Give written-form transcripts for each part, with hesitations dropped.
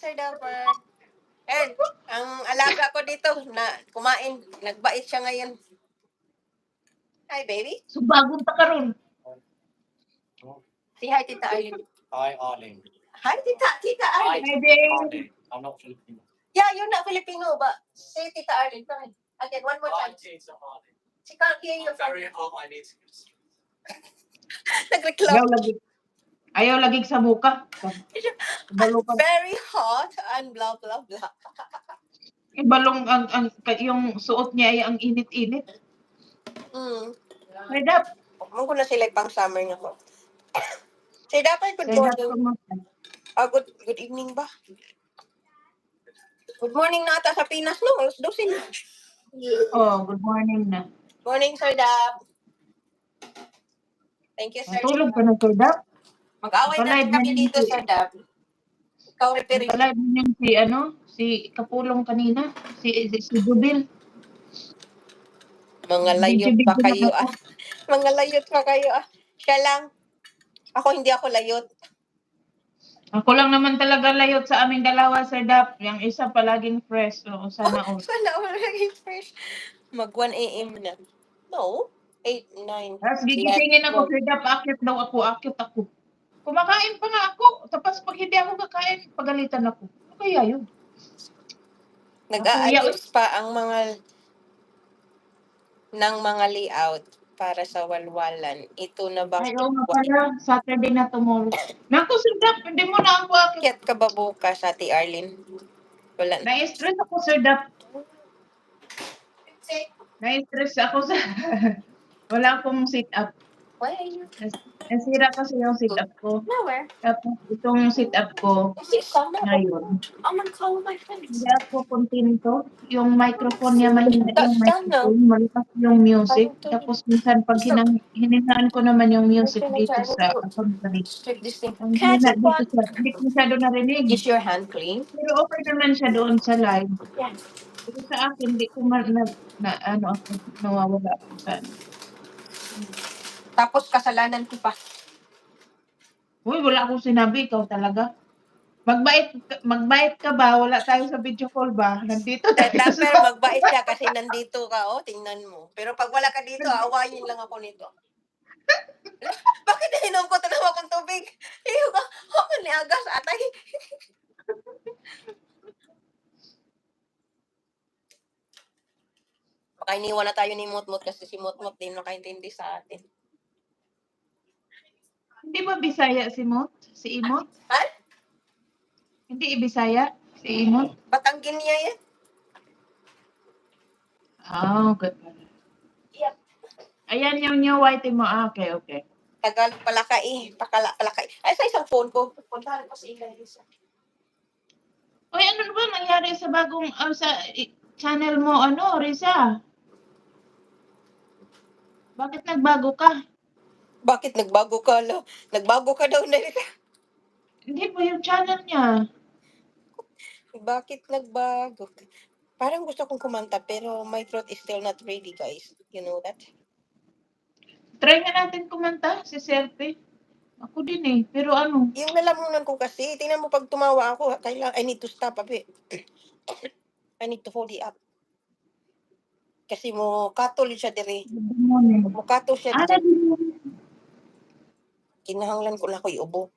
Sir Dapat. And, ang alaga ko dito, na kumain, nagbait siya ngayon. Hi, baby. So, bagong pa karon. Say hi, Tita Arlene. Hi, Arlene. Hi, Tita Arlene. Hi, Dave. Arlene. I'm not Filipino. Yeah, you're not Filipino, but say Tita Arlene. Come on. Again, one more Hi, time. Tita Arlene. She can't hear you. I'm very hot. I need to use. Nagreklamo. Ayaw lagi sa muka. I'm very hot and blah, blah, blah. Balong yung suot niya ay ang init-init. Sir Dap. Huwag ko na sila pang summer niya ko. Sir Dapat, good Sir Dap, morning. Good evening ba? Good morning na ata sa Pinas, no? Alas 12 na. Oh, good morning na. Morning, Sir Dap. Thank you, Sir. Natulog ka na, Sir Dap? Mag-away na Napalive kami na dito, si- Sir Dap. Ikaw, referee. Napalive niyo si Kapulong kanina. Si Jubil. Mga layot pa kayo, ah. Mga layot pa kayo, ah. Siya lang. Ako, hindi ako layot. Ako lang naman talaga layot sa aming dalawa, Sir Dap. Yung isa palaging fresh. So, sana all. Sana already fresh. Mag 1 a.m. na. No. 8, 9. Tapos gigisingin ako, Sir Dap. Akit daw ako, akit ako. Kumakain pa nga ako. Tapos pag hindi ako kakain, pagalitan ako. Ano kaya yun? Nag-aayos pa ang mga layout para sa walwalan. Ito na ba? Ay, oo nga pala. Saturday na tomorrow. Naku, Sir Dap, hindi mo na ako akit. Kiyat ka ba bukas, Ate Arlene? Wala na. Na-stress ako, Sir Dap. Na-stress ako sa... Wala akong sit-up. Why are you? Nasira kasi yung sit-up ko. Nowhere. Tapos itong sit-up ko Is it summer? ngayon. I'm gonna call my friends. Hindi ako kontento. Yung microphone niya mahina yung That's done now. microphone. Malakas yung music. Tapos minsan pag hininaan ko naman yung music dito sa company. Strip this thing. Ang Catch hina up dito on. sa... Hindi ko masyado narinig. Is your hand clean? Pero okay naman siya doon sa live. Yeah. Pero sa akin, hindi ko ako, nawawala ako sa... Tapos kasalanan ko pa. Uy, wala akong sinabi. Ikaw talaga. Magbait ka ba? Wala tayo sa video call ba? Nandito tayo Pero magbait siya kasi nandito ka, oh, tingnan mo. Pero pag wala ka dito, awayin lang ako nito. Bakit nahinom ko tanawa kong tubig? Iyo ka, ako ni agas atay. Baka iniwan na tayo ni Mutmut kasi si Mutmut din nakaintindi sa atin. Hindi ba Bisaya si Mot? Si Imot? Ha? Hindi Bisaya? Si Imot? Batanggin niya yan? Oh, good. Yep. Ayan yung new white mo. Okay, okay. Tagal palakay. Palakay. Ay, sa isang phone ko. Puntahan ko si Elisa. Uy, ano ba nangyari sa bagong, sa channel mo, Risa? Bakit nagbago ka? Bakit nagbago ka? Nagbago ka daw na Elisa. Hindi po yung channel niya. Bakit nagbago? Parang gusto kong kumanta pero my throat is still not ready, guys. You know that? Try nga natin kumanta si Selfie. Ako din eh. Pero ano? Yung lalamunan ko kasi, tingnan mo pag tumawa ako, I need to stop a bit. I need to hold it up. Kasi mo katol siya dire. Mo katol siya dire. Kinahanglan ko na ko iubo.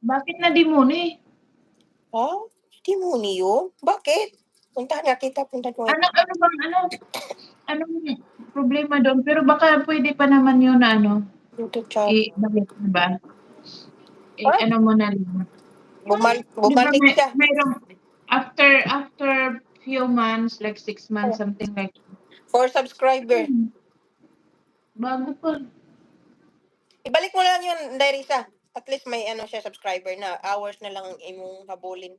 Bakit na demoni? Ha? Demonyo? Bakit? Puntahan nga kita, puntahan ko. Anong problema doon? Pero baka pwede pa naman yun na i-balik, diba? Ano mo na lang. Bumalik siya. Mayroong, after few months, like 6 months, something like that. For subscriber. Bago pa. Ibalik mo lang yun, Dairisa. At least may siya subscriber na. Hours na lang ang imong habulin.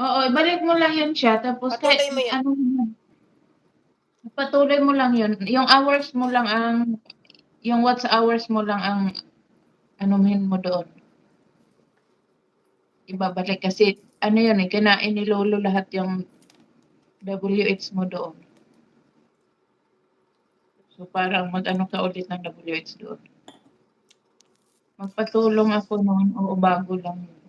Oo, ibalik mo lang yun siya. Tapos patuloy mo yun. Patuloy mo lang yun. Yung hours mo lang yung watch hours mo lang ang anuhin mo doon. Ibabalik kasi yun kinain ni Lolo lahat yung WH mo doon. So parang ka ulit ng WH doon. Magpatulong ako noon o bago lang yun.